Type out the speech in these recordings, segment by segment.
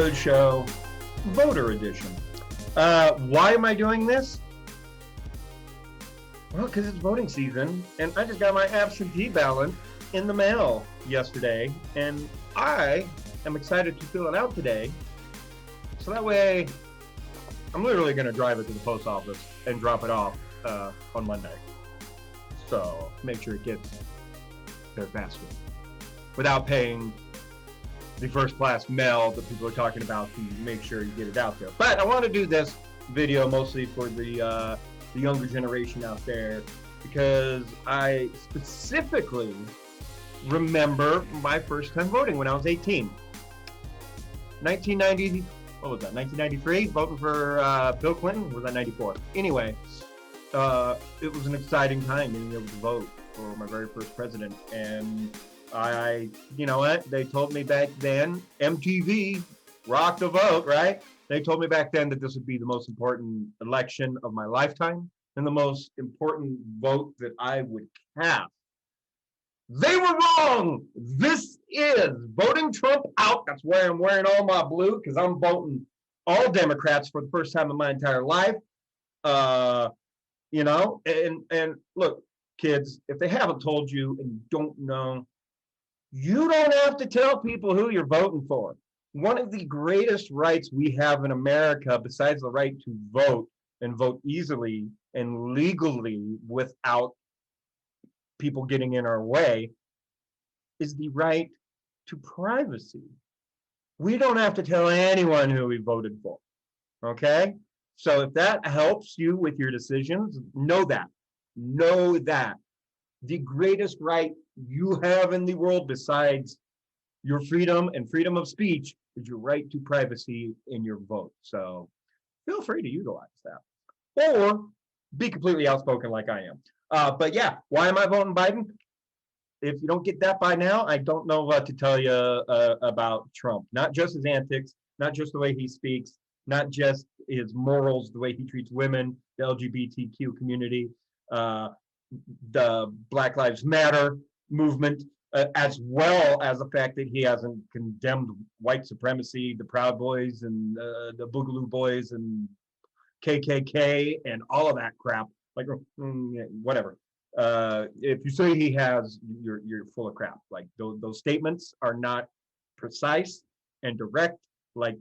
DTRShow Voter Edition. Why am I doing this? Well, because it's voting season, and I just got my absentee ballot in the mail yesterday, and I am excited to fill it out today. So that way, I'm literally going to drive it to the post office and drop it off on Monday. So make sure it gets there faster without paying the first class mail that people are talking about to make sure you get it out there. But I want to do this video mostly for the younger generation out there, because I specifically remember my first time voting when I was 18. 1990, what was that, 1993? Voting for Bill Clinton? Or was that 94? Anyway, it was an exciting time being able to vote for my very first president. And you know what? They told me back then, MTV, rock the vote, right? They told me back then that this would be the most important election of my lifetime and the most important vote that I would cast. They were wrong. This is voting Trump out. That's why I'm wearing all my blue, because I'm voting all Democrats for the first time in my entire life. You know, and look, kids, if they haven't told you and you don't know, you don't have to tell people who you're voting for. One of the greatest rights we have in America, besides the right to vote and vote easily and legally without people getting in our way, is the right to privacy. We don't have to tell anyone who we voted for, okay? So if that helps you with your decisions, know that. Know that. The greatest right you have in the world, besides your freedom and freedom of speech, is your right to privacy in your vote. So feel free to utilize that, or be completely outspoken like I am. But yeah, why am I voting Biden? If you don't get that by now, I don't know what to tell you about Trump. Not just his antics, not just the way he speaks, not just his morals, the way he treats women, the LGBTQ community, the Black Lives Matter movement, as well as the fact that he hasn't condemned white supremacy, the Proud Boys and the Boogaloo Boys and KKK and all of that crap. Like, whatever. If you say he has, you're full of crap. Like those statements are not precise and direct. Like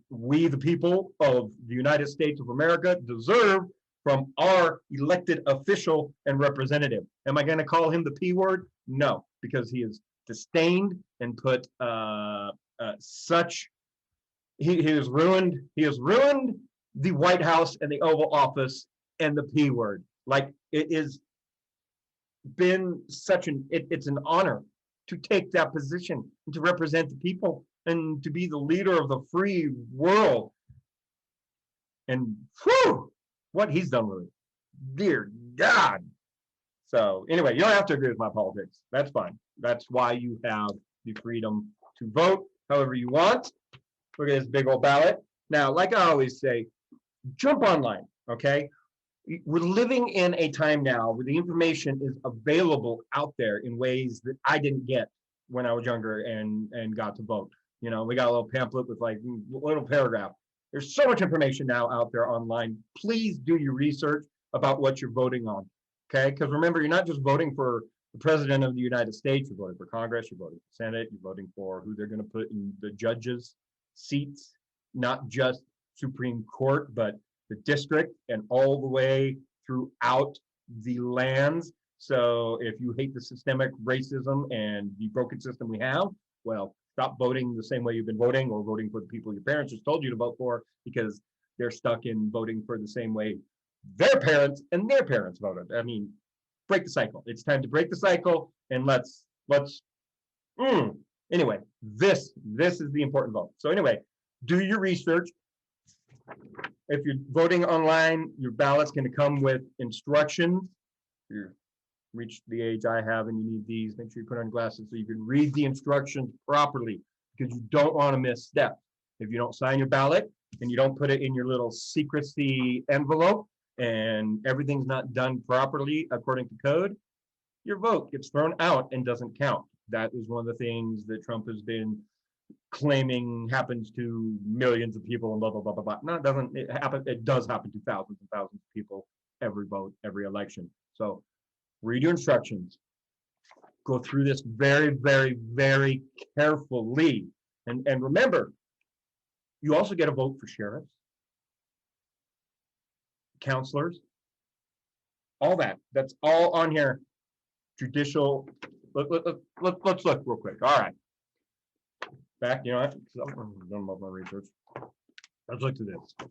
we, the people of the United States of America, deserve from our elected official and representative. Am I going to call him the P word? No, because he is disdained and put he has ruined the White House and the Oval Office and the P word. Like, it is been such it's an honor to take that position and to represent the people and to be the leader of the free world. And whew, what he's done with it, dear God. So anyway, you don't have to agree with my politics. That's fine. That's why you have the freedom to vote however you want. Look at this big old ballot. Now, like I always say, jump online, okay? We're living in a time now where the information is available out there in ways that I didn't get when I was younger and got to vote. You know, we got a little pamphlet with like a little paragraph. There's so much information now out there online. Please do your research about what you're voting on, okay? Because remember, you're not just voting for the President of the United States, you're voting for Congress, you're voting for Senate, you're voting for who they're gonna put in the judges' seats, not just Supreme Court, but the district and all the way throughout the lands. So if you hate the systemic racism and the broken system we have, well, stop voting the same way you've been voting, or voting for the people your parents just told you to vote for, because they're stuck in voting for the same way their parents and their parents voted. I mean, break the cycle. It's time to break the cycle, and let's anyway, this is the important vote. So anyway, do your research. If you're voting online, your ballot's going to come with instructions. If you reach the age I have and you need these, make sure you put on glasses so you can read the instructions properly, because you don't want to miss steps. If you don't sign your ballot and you don't put it in your little secrecy envelope and everything's not done properly according to code, your vote gets thrown out and doesn't count. That is one of the things that Trump has been claiming happens to millions of people and blah, blah, blah, blah, blah. No, it doesn't. It does happen to thousands and thousands of people every vote, every election. So read your instructions. Go through this very, very, very carefully. And remember, you also get a vote for sheriffs, counselors, all that. That's all on here. Judicial. Let's look real quick. All right. Back, you know what? I'm done with my research. Let's look to this.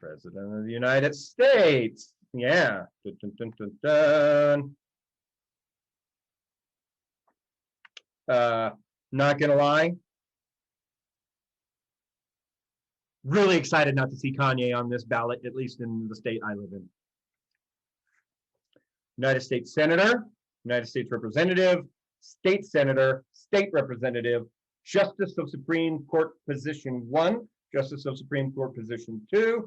President of the United States. Yeah. Dun, dun, dun, dun, dun. Not gonna lie. Really excited not to see Kanye on this ballot, at least in the state I live in. United States Senator, United States Representative, State Senator, State Representative, Justice of Supreme Court Position 1, Justice of Supreme Court Position 2,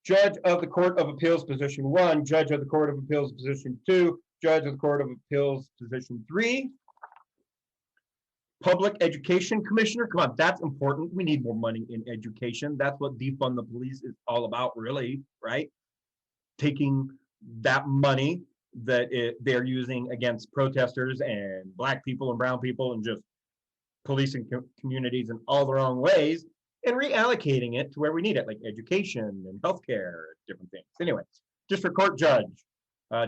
Judge of the Court of Appeals Position 1, Judge of the Court of Appeals Position 2, Judge of the Court of Appeals Position 3, Public Education Commissioner. Come on, that's important. We need more money in education. That's what defund the police is all about, really, right? Taking that money that they're using against protesters and Black people and brown people and just policing communities in all the wrong ways and reallocating it to where we need it, like education and healthcare, different things. Anyway, district court judge,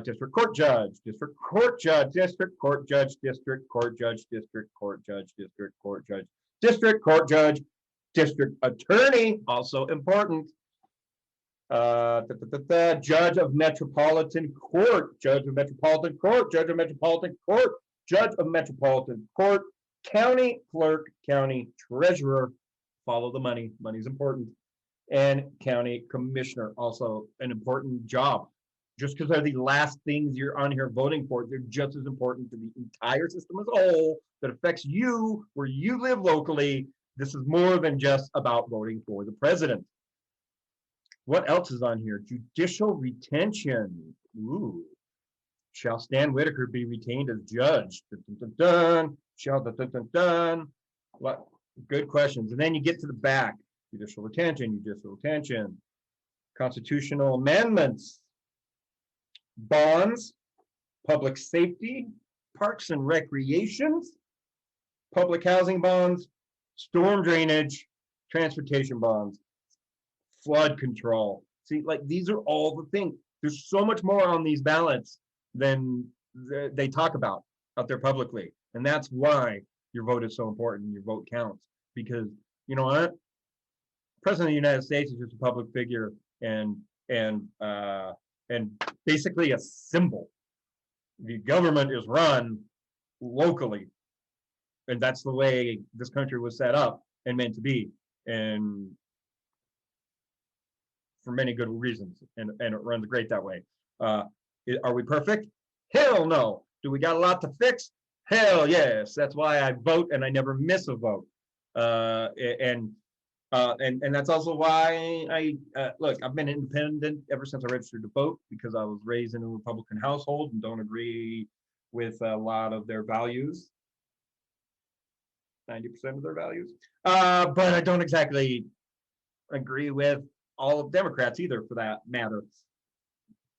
district court judge, district court judge, district court judge, district court judge, district court judge, district court judge, district court judge, district attorney, also important. Judge of Metropolitan Court, Judge of Metropolitan Court, Judge of Metropolitan Court, Judge of Metropolitan Court, County Clerk, County Treasurer, follow the money, money's important, and County Commissioner, also an important job. Just because they're the last things you're on here voting for, they're just as important to the entire system as a whole that affects you where you live locally. This is more than just about voting for the president. What else is on here? Judicial retention. Ooh. Shall Stan Whitaker be retained as judge? Dun, dun, dun, dun. Shall dun, dun, dun, dun. What? Good questions. And then you get to the back. Judicial retention, judicial retention. Constitutional amendments. Bonds. Public safety. Parks and recreations. Public housing bonds. Storm drainage. Transportation bonds. Flood control. See, like these are all the things. There's so much more on these ballots than they talk about out there publicly. And that's why your vote is so important. Your vote counts because you know what? President of the United States is just a public figure and basically a symbol. The government is run locally. And that's the way this country was set up and meant to be. And for many good reasons, and it runs great that way. Are we perfect? Hell no. Do we got a lot to fix? Hell yes. That's why I vote and I never miss a vote. And that's also why I look. I've been independent ever since I registered to vote because I was raised in a Republican household and don't agree with a lot of their values. 90% of their values, but I don't exactly agree with all of Democrats either, for that matter,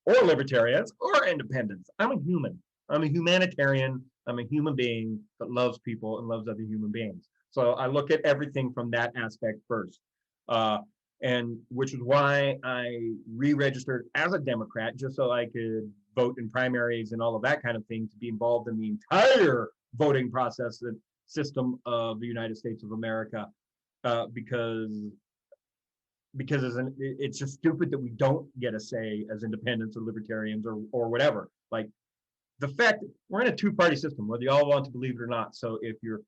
or libertarians, or independents. I'm a human. I'm a humanitarian. I'm a human being that loves people and loves other human beings. So I look at everything from that aspect first, and which is why I re-registered as a Democrat, just so I could vote in primaries and all of that kind of thing, to be involved in the entire voting process and system of the United States of America, because it's just stupid that we don't get a say as independents or libertarians or whatever. Like the fact that we're in a two-party system, whether you all want to believe it or not. So if you're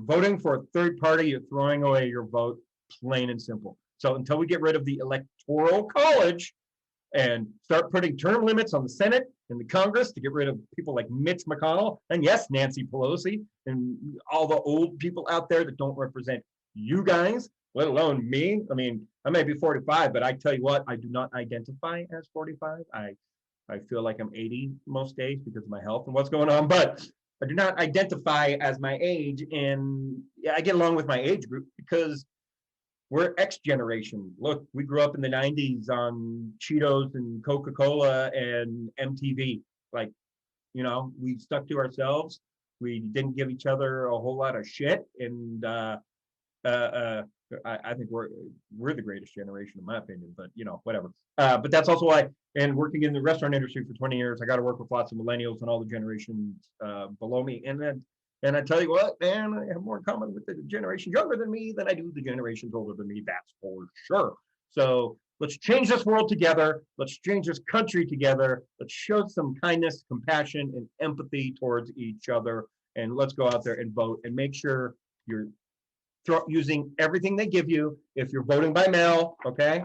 voting for a third party, you're throwing away your vote, plain and simple. So until we get rid of the Electoral College and start putting term limits on the Senate and the Congress to get rid of people like Mitch McConnell and yes, Nancy Pelosi and all the old people out there that don't represent you guys, let alone me. I mean, I may be 45, but I tell you what, I do not identify as 45. I feel like I'm 80 most days because of my health and what's going on. But I do not identify as my age, and yeah, I get along with my age group because we're X generation. Look, we grew up in the 90s on Cheetos and Coca-Cola and MTV. Like, we stuck to ourselves. We didn't give each other a whole lot of shit. And uh, I think we're the greatest generation, in my opinion, but whatever. But that's also why, and working in the restaurant industry for 20 years, I got to work with lots of millennials and all the generations below me. And I tell you what, man, I have more in common with the generation younger than me than I do the generations older than me. That's for sure. So let's change this world together. Let's change this country together. Let's show some kindness, compassion, and empathy towards each other. And let's go out there and vote and make sure you're using everything they give you. If you're voting by mail, okay,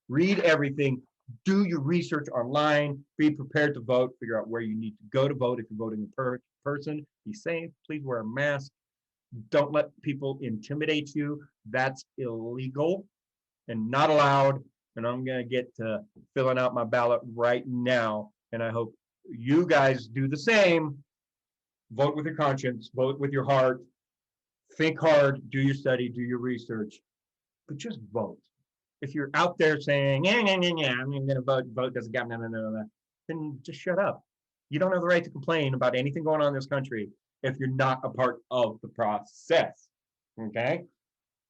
read everything. Do your research online. Be prepared to vote. Figure out where you need to go to vote. If you're voting in person, be safe. Please wear a mask. Don't let people intimidate you. That's illegal and not allowed. And I'm going to get to filling out my ballot right now. And I hope you guys do the same. Vote with your conscience. Vote with your heart. Think hard. Do your study. Do your research. But just vote. If you're out there saying, yeah, I'm going to vote doesn't got none, then just shut up. You don't have the right to complain about anything going on in this country if you're not a part of the process, okay?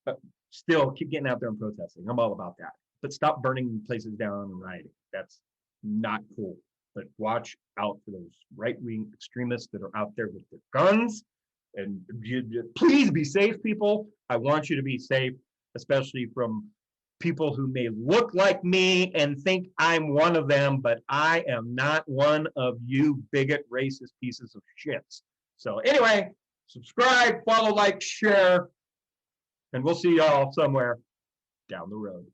But still, keep getting out there and protesting. I'm all about that. But stop burning places down and rioting. That's not cool. But watch out for those right-wing extremists that are out there with their guns. And please be safe, people. I want you to be safe, especially from people who may look like me and think I'm one of them, but I am not one of you bigot, racist pieces of shits. So anyway, subscribe, follow, like, share, and we'll see y'all somewhere down the road.